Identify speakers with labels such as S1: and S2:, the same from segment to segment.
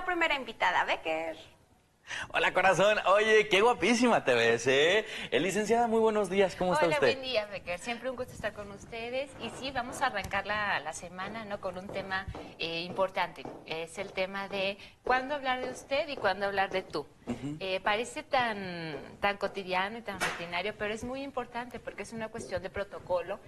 S1: primera invitada, Becker.
S2: Hola, corazón. Oye, qué guapísima te ves, ¿eh? Licenciada, muy buenos días. ¿Cómo está usted?
S3: Hola, buen día, Becker. Siempre un gusto estar con ustedes. Y sí, vamos a arrancar la semana, ¿no? Con un tema importante. Es el tema de cuándo hablar de usted y cuándo hablar de tú. Parece tan cotidiano y tan rutinario, pero es muy importante porque es una cuestión de protocolo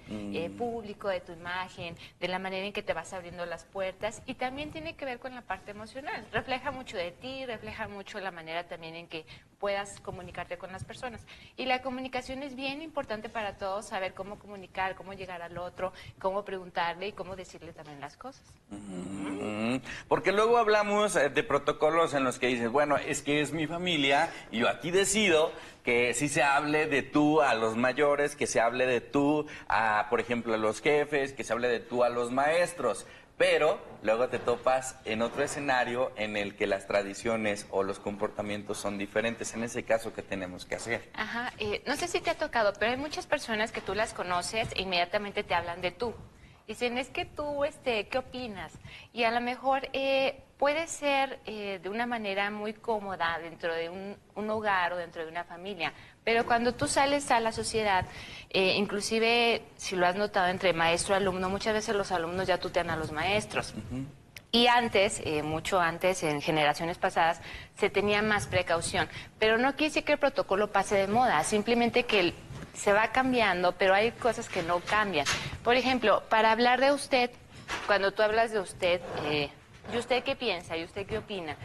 S3: público, de tu imagen, de la manera en que te vas abriendo las puertas, y también tiene que ver con la parte emocional. Refleja mucho de ti, refleja mucho la manera también en que puedas comunicarte con las personas. Y la comunicación es bien importante para todos, saber cómo comunicar, cómo llegar al otro, cómo preguntarle y cómo decirle también las cosas.
S2: Porque luego hablamos de protocolos en los que dices, bueno, es que es mi familia y yo aquí decido que sí se hable de tú a los mayores, que se hable de tú a, por ejemplo, a los jefes, que se hable de tú a los maestros. Pero luego te topas en otro escenario en el que las tradiciones o los comportamientos son diferentes. En ese caso, ¿qué tenemos que hacer?
S3: Ajá, no sé si te ha tocado, pero hay muchas personas que tú las conoces e inmediatamente te hablan de tú. Dicen, es que tú, ¿qué opinas? Y a lo mejor puede ser de una manera muy cómoda dentro de un hogar o dentro de una familia, pero cuando tú sales a la sociedad, inclusive si lo has notado entre maestro y alumno, muchas veces los alumnos ya tutean a los maestros. Y antes, mucho antes, en generaciones pasadas, se tenía más precaución. Pero no quiere decir que el protocolo pase de moda, simplemente que se va cambiando, pero hay cosas que no cambian. Por ejemplo, para hablar de usted, cuando tú hablas de usted, ¿y usted qué piensa? ¿Y usted qué opina?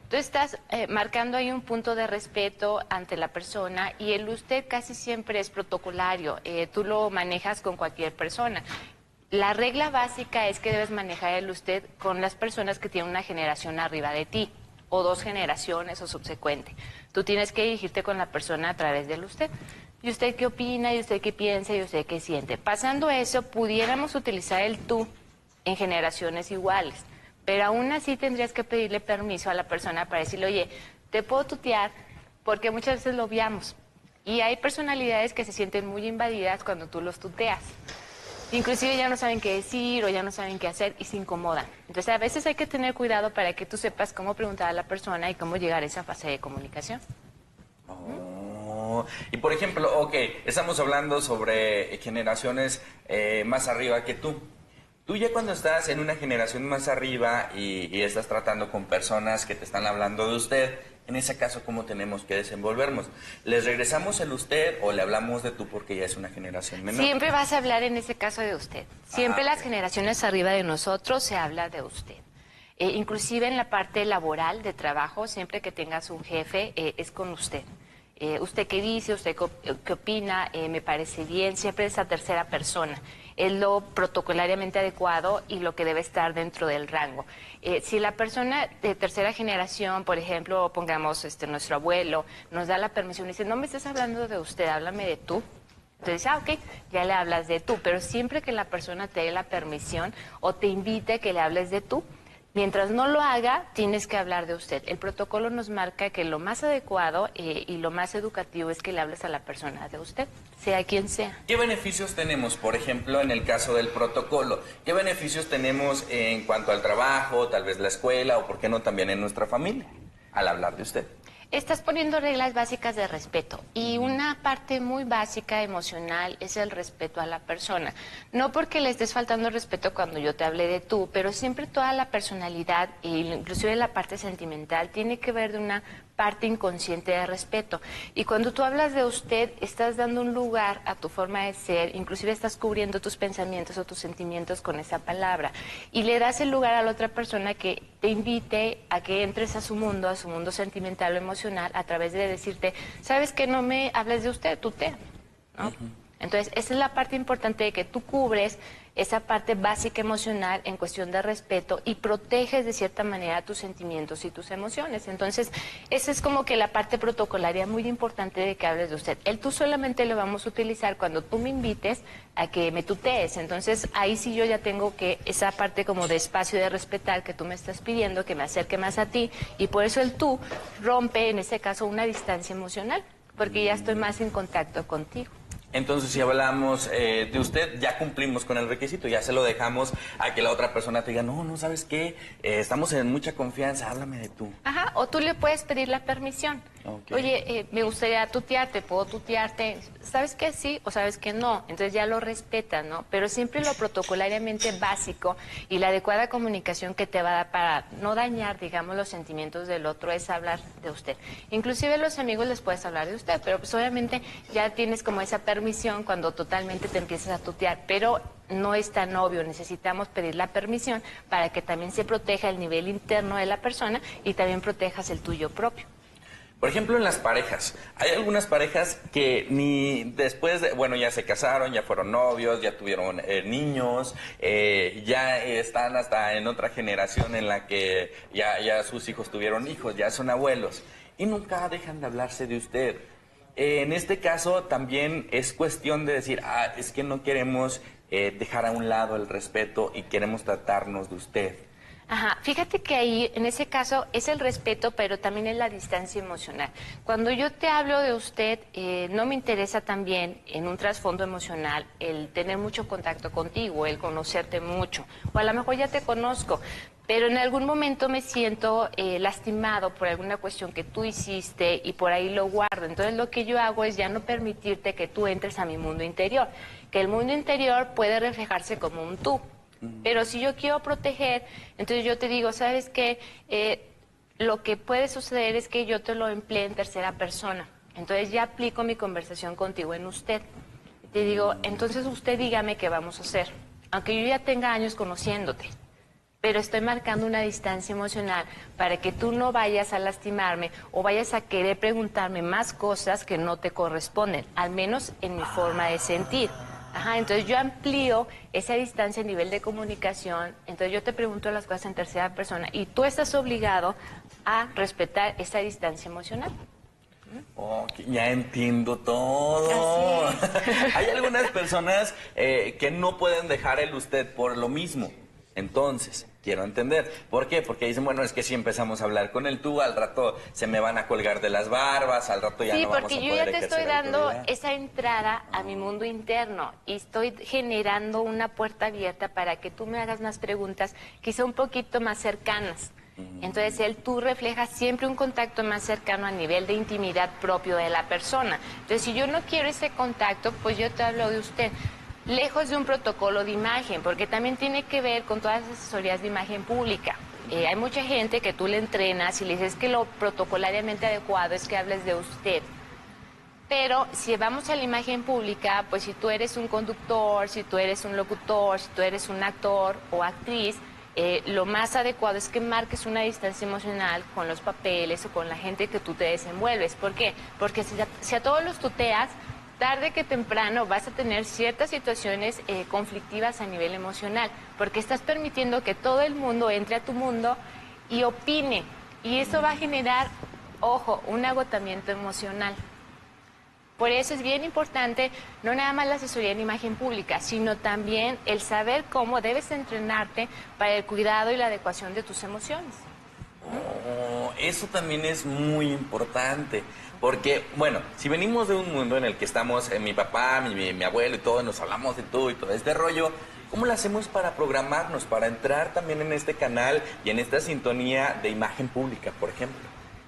S3: Tú estás marcando ahí un punto de respeto ante la persona, y el usted casi siempre es protocolario. Tú lo manejas con cualquier persona. La regla básica es que debes manejar el usted con las personas que tienen una generación arriba de ti, o 2 generaciones o subsecuente. Tú tienes que dirigirte con la persona a través del usted. ¿Y usted qué opina? ¿Y usted qué piensa? ¿Y usted qué siente? Pasando eso, pudiéramos utilizar el tú en generaciones iguales, pero aún así tendrías que pedirle permiso a la persona para decirle, oye, te puedo tutear, porque muchas veces lo obviamos. Y hay personalidades que se sienten muy invadidas cuando tú los tuteas. Inclusive ya no saben qué decir o ya no saben qué hacer y se incomodan. Entonces a veces hay que tener cuidado para que tú sepas cómo preguntar a la persona y cómo llegar a esa fase de comunicación.
S2: Y por ejemplo, ok, estamos hablando sobre generaciones más arriba que tú. Tú ya cuando estás en una generación más arriba y estás tratando con personas que te están hablando de usted, en ese caso, ¿cómo tenemos que desenvolvernos? ¿Les regresamos el usted o le hablamos de tú porque ya es una generación menor?
S3: Siempre vas a hablar en ese caso de usted. Siempre las generaciones arriba de nosotros se habla de usted. Inclusive en la parte laboral de trabajo, siempre que tengas un jefe, es con usted. ¿Usted qué dice? ¿Usted qué opina? Me parece bien. Siempre esa tercera persona. Es lo protocolariamente adecuado y lo que debe estar dentro del rango. Si la persona de tercera generación, por ejemplo, pongamos nuestro abuelo, nos da la permisión y dice, no me estés hablando de usted, háblame de tú. Entonces, ok, ya le hablas de tú, pero siempre que la persona te dé la permisión o te invite que le hables de tú, mientras no lo haga, tienes que hablar de usted. El protocolo nos marca que lo más adecuado y lo más educativo es que le hables a la persona de usted, sea quien sea.
S2: ¿Qué beneficios tenemos, por ejemplo, en el caso del protocolo? ¿Qué beneficios tenemos en cuanto al trabajo, tal vez la escuela o, por qué no, también en nuestra familia, al hablar de usted?
S3: Estás poniendo reglas básicas de respeto, y una parte muy básica emocional es el respeto a la persona. No porque le estés faltando respeto cuando yo te hablé de tú, pero siempre toda la personalidad, e inclusive la parte sentimental, tiene que ver de una parte inconsciente de respeto. Y cuando tú hablas de usted, estás dando un lugar a tu forma de ser, inclusive estás cubriendo tus pensamientos o tus sentimientos con esa palabra. Y le das el lugar a la otra persona que te invite a que entres a su mundo sentimental o emocional, a través de decirte, ¿sabes qué? No me hables de usted, tú te, ¿no? Entonces, esa es la parte importante, de que tú cubres esa parte básica emocional en cuestión de respeto y proteges de cierta manera tus sentimientos y tus emociones. Entonces, esa es como que la parte protocolaria muy importante de que hables de usted. El tú solamente lo vamos a utilizar cuando tú me invites a que me tutees. Entonces, ahí sí yo ya tengo que esa parte como de espacio de respetar que tú me estás pidiendo, que me acerque más a ti, y por eso el tú rompe en ese caso una distancia emocional, porque ya estoy más en contacto contigo.
S2: Entonces, si hablamos de usted, ya cumplimos con el requisito, ya se lo dejamos a que la otra persona te diga, no, no, ¿sabes qué? Estamos en mucha confianza, háblame de tú.
S3: Ajá, o tú le puedes pedir la permisión.
S2: Ok.
S3: Oye, me gustaría tutearte, ¿puedo tutearte? ¿Sabes que sí o sabes que no? Entonces ya lo respetas, ¿no? Pero siempre lo protocolariamente básico y la adecuada comunicación que te va a dar para no dañar, digamos, los sentimientos del otro es hablar de usted. Inclusive a los amigos les puedes hablar de usted, pero pues obviamente ya tienes como esa permisión cuando totalmente te empiezas a tutear, pero no es tan obvio, necesitamos pedir la permisión para que también se proteja el nivel interno de la persona y también protejas el tuyo propio.
S2: Por ejemplo, en las parejas, hay algunas parejas que ni después de, bueno, ya se casaron, ya fueron novios, ya tuvieron niños, ya están hasta en otra generación en la que ya sus hijos tuvieron hijos, ya son abuelos, y nunca dejan de hablarse de usted. En este caso también es cuestión de decir, es que no queremos dejar a un lado el respeto y queremos tratarnos de usted.
S3: Ajá, fíjate que ahí, en ese caso, es el respeto, pero también es la distancia emocional. Cuando yo te hablo de usted, no me interesa también, en un trasfondo emocional, el tener mucho contacto contigo, el conocerte mucho, o a lo mejor ya te conozco, pero en algún momento me siento lastimado por alguna cuestión que tú hiciste y por ahí lo guardo. Entonces lo que yo hago es ya no permitirte que tú entres a mi mundo interior, que el mundo interior puede reflejarse como un tú. Pero si yo quiero proteger, entonces yo te digo, ¿sabes qué? Lo que puede suceder es que yo te lo emplee en tercera persona. Entonces ya aplico mi conversación contigo en usted. Te digo, entonces usted dígame qué vamos a hacer. Aunque yo ya tenga años conociéndote, pero estoy marcando una distancia emocional para que tú no vayas a lastimarme o vayas a querer preguntarme más cosas que no te corresponden, al menos en mi forma de sentir. Ajá, entonces yo amplío esa distancia a nivel de comunicación, entonces yo te pregunto las cosas en tercera persona y tú estás obligado a respetar esa distancia emocional.
S2: Oh, ya entiendo todo.
S3: Así es.
S2: Hay algunas personas que no pueden dejar el usted por lo mismo. Entonces, quiero entender. ¿Por qué? Porque dicen, bueno, es que si empezamos a hablar con el tú, al rato se me van a colgar de las barbas, al rato ya no vamos a poder
S3: Sí, porque yo ya te estoy
S2: ejercer
S3: dando
S2: autoridad.
S3: esa entrada a mi mundo interno y estoy generando una puerta abierta para que tú me hagas más preguntas, quizá un poquito más cercanas. Entonces, el tú refleja siempre un contacto más cercano a nivel de intimidad propio de la persona. Entonces, si yo no quiero ese contacto, pues yo te hablo de usted. Lejos de un protocolo de imagen, porque también tiene que ver con todas las asesorías de imagen pública. Hay mucha gente que tú le entrenas y le dices que lo protocolariamente adecuado es que hables de usted. Pero si vamos a la imagen pública, pues si tú eres un conductor, si tú eres un locutor, si tú eres un actor o actriz, lo más adecuado es que marques una distancia emocional con los papeles o con la gente que tú te desenvuelves. ¿Por qué? Porque si a todos los tuteas, tarde que temprano vas a tener ciertas situaciones conflictivas a nivel emocional, porque estás permitiendo que todo el mundo entre a tu mundo y opine, y eso va a generar, ojo, un agotamiento emocional. Por eso es bien importante no nada más la asesoría en imagen pública, sino también el saber cómo debes entrenarte para el cuidado y la adecuación de tus emociones.
S2: Oh, eso también es muy importante. Porque, bueno, si venimos de un mundo en el que estamos, mi papá, mi abuelo y todo, nos hablamos de todo y todo este rollo, ¿cómo lo hacemos para programarnos, para entrar también en este canal y en esta sintonía de imagen pública, por ejemplo?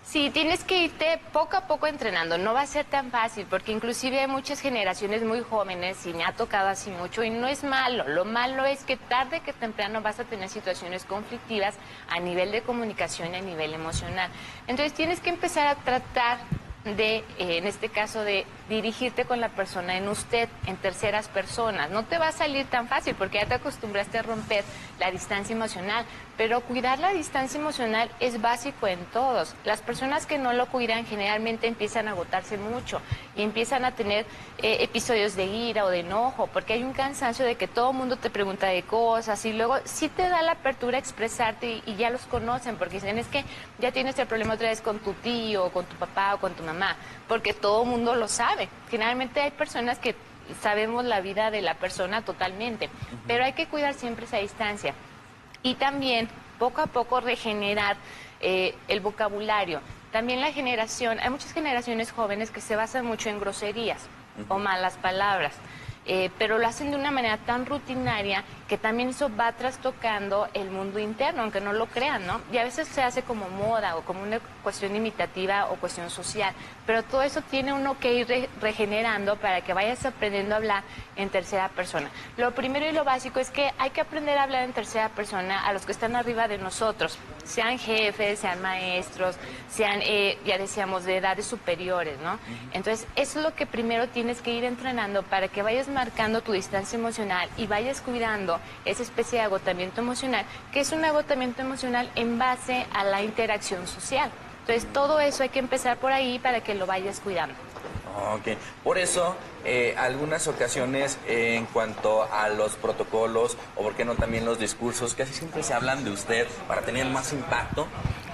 S3: Sí, tienes que irte poco a poco entrenando, no va a ser tan fácil, porque inclusive hay muchas generaciones muy jóvenes y me ha tocado así mucho y no es malo, lo malo es que tarde que temprano vas a tener situaciones conflictivas a nivel de comunicación y a nivel emocional. Entonces tienes que empezar a tratar de, en este caso, de dirigirte con la persona en usted, en terceras personas. No te va a salir tan fácil porque ya te acostumbraste a romper la distancia emocional, pero cuidar la distancia emocional es básico en todos. Las personas que no lo cuidan generalmente empiezan a agotarse mucho y empiezan a tener episodios de ira o de enojo, porque hay un cansancio de que todo el mundo te pregunta de cosas y luego sí te da la apertura a expresarte y ya los conocen, porque dicen, es que ya tienes el problema otra vez con tu tío, o con tu papá o con tu mamá, porque todo el mundo lo sabe. Generalmente hay personas que sabemos la vida de la persona totalmente, pero hay que cuidar siempre esa distancia. Y también, poco a poco, regenerar el vocabulario. También la generación, hay muchas generaciones jóvenes que se basan mucho en groserías. o malas palabras. Pero lo hacen de una manera tan rutinaria que también eso va trastocando el mundo interno, aunque no lo crean, ¿no? Y a veces se hace como moda o como una cuestión imitativa o cuestión social, pero todo eso tiene uno que ir regenerando para que vayas aprendiendo a hablar en tercera persona. Lo primero y lo básico es que hay que aprender a hablar en tercera persona a los que están arriba de nosotros, sean jefes, sean maestros, sean, ya decíamos, de edades superiores, ¿no? Entonces, eso es lo que primero tienes que ir entrenando para que vayas marcando tu distancia emocional y vayas cuidando esa especie de agotamiento emocional, que es un agotamiento emocional en base a la interacción social. Entonces, todo eso hay que empezar por ahí para que lo vayas cuidando.
S2: Ok, por eso algunas ocasiones en cuanto a los protocolos o por qué no también los discursos, casi siempre se hablan de usted para tener más impacto.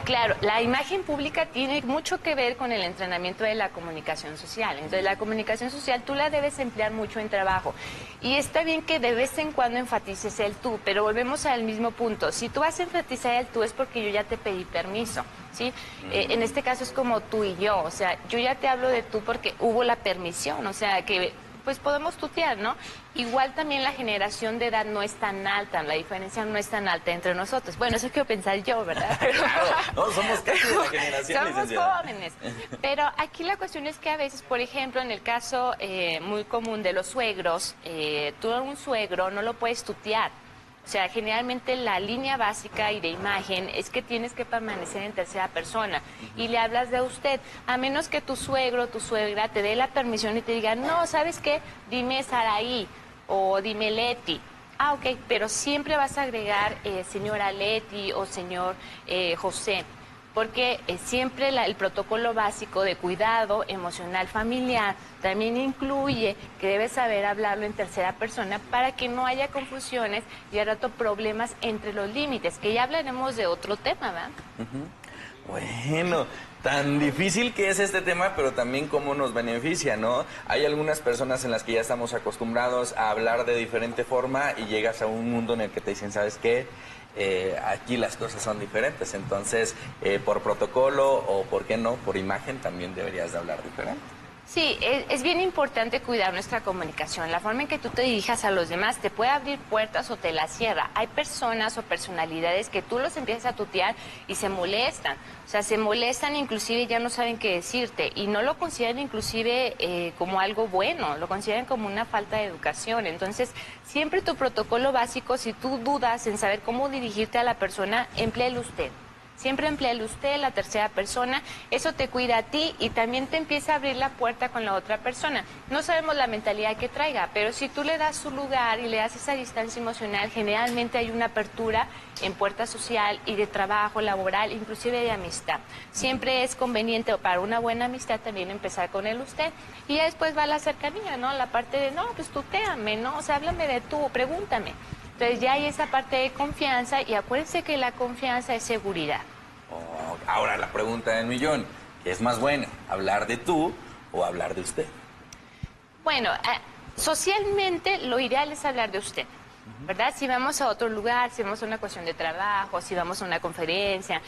S3: Claro, la imagen pública tiene mucho que ver con el entrenamiento de la comunicación social. Entonces, la comunicación social tú la debes emplear mucho en trabajo. Y está bien que de vez en cuando enfatices el tú, pero volvemos al mismo punto. Si tú vas a enfatizar el tú es porque yo ya te pedí permiso, ¿sí? En este caso es como tú y yo, o sea, yo ya te hablo de tú porque hubo la permisión, o sea, que pues podemos tutear, ¿no? Igual también la generación de edad no es tan alta, la diferencia no es tan alta entre nosotros. Bueno, eso quiero pensar yo, ¿verdad? Pero,
S2: claro, no, somos casi de la generación,
S3: somos
S2: licenciada.
S3: jóvenes. Pero aquí la cuestión es que a veces, por ejemplo, en el caso muy común de los suegros, tú a un suegro no lo puedes tutear. O sea, generalmente la línea básica y de imagen es que tienes que permanecer en tercera persona y le hablas de usted, a menos que tu suegro o tu suegra te dé la permisión y te diga, no, ¿sabes qué? Dime Saraí o dime Leti. Ah, ok, pero siempre vas a agregar señora Leti o señor José, porque siempre el protocolo básico de cuidado emocional familiar también incluye que debes saber hablarlo en tercera persona para que no haya confusiones y al rato problemas entre los límites, que ya hablaremos de otro tema, ¿verdad?
S2: Bueno, tan difícil que es este tema, pero también cómo nos beneficia, ¿no? Hay algunas personas en las que ya estamos acostumbrados a hablar de diferente forma y llegas a un mundo en el que te dicen, ¿sabes qué? Aquí las cosas son diferentes, entonces por protocolo o por qué no, por imagen también deberías de hablar diferente.
S3: Sí, es bien importante cuidar nuestra comunicación. La forma en que tú te dirijas a los demás te puede abrir puertas o te las cierra. Hay personas o personalidades que tú los empiezas a tutear y se molestan. O sea, se molestan inclusive ya no saben qué decirte y no lo consideran inclusive como algo bueno, lo consideran como una falta de educación. Entonces, siempre tu protocolo básico, si tú dudas en saber cómo dirigirte a la persona, empléelo usted. Siempre emplea el usted, la tercera persona, eso te cuida a ti y también te empieza a abrir la puerta con la otra persona. No sabemos la mentalidad que traiga, pero si tú le das su lugar y le das esa distancia emocional, generalmente hay una apertura en puerta social y de trabajo, laboral, inclusive de amistad. Siempre es conveniente para una buena amistad también empezar con el usted y ya después va la cercanía, ¿no? La parte de, no, pues tutéame, ¿no? O sea, háblame de tú, pregúntame. Entonces ya hay esa parte de confianza y acuérdense que la confianza es seguridad.
S2: Oh, ahora la pregunta del millón, ¿qué es más bueno, hablar de tú o hablar de usted?
S3: Bueno, socialmente lo ideal es hablar de usted, ¿verdad? Si vamos a otro lugar, si vamos a una cuestión de trabajo, si vamos a una conferencia,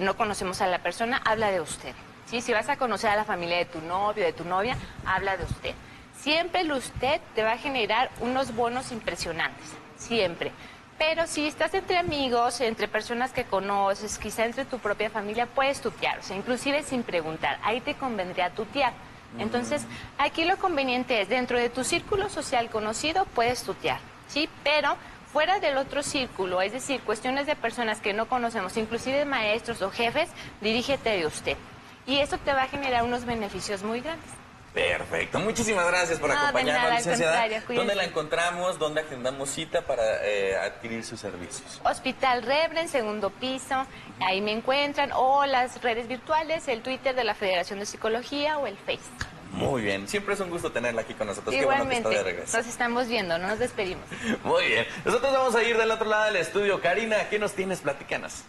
S3: no conocemos a la persona, habla de usted. ¿Sí? Si vas a conocer a la familia de tu novio, de tu novia, habla de usted. Siempre el usted te va a generar unos bonos impresionantes. Siempre. Pero si estás entre amigos, entre personas que conoces, quizá entre tu propia familia, puedes tutear, o sea, inclusive sin preguntar. Ahí te convendría tutear. Entonces, aquí lo conveniente es, dentro de tu círculo social conocido, puedes tutear, ¿sí? Pero fuera del otro círculo, es decir, cuestiones de personas que no conocemos, inclusive maestros o jefes, dirígete de usted. Y eso te va a generar unos beneficios muy grandes.
S2: Perfecto, muchísimas gracias por acompañarnos,
S3: nada,
S2: licenciada. ¿Dónde la
S3: cuídense.
S2: encontramos? ¿Dónde agendamos cita para adquirir sus servicios?
S3: Hospital Rebren, segundo piso, ahí me encuentran, o las redes virtuales, el Twitter de la Federación de Psicología o el Face.
S2: Muy bien, siempre es un gusto tenerla aquí con nosotros.
S3: Igualmente,
S2: Qué bueno que está de regreso.
S3: nos estamos viendo, no nos despedimos.
S2: Muy bien, nosotros vamos a ir del otro lado del estudio. Karina, ¿qué nos tienes? Platícanos.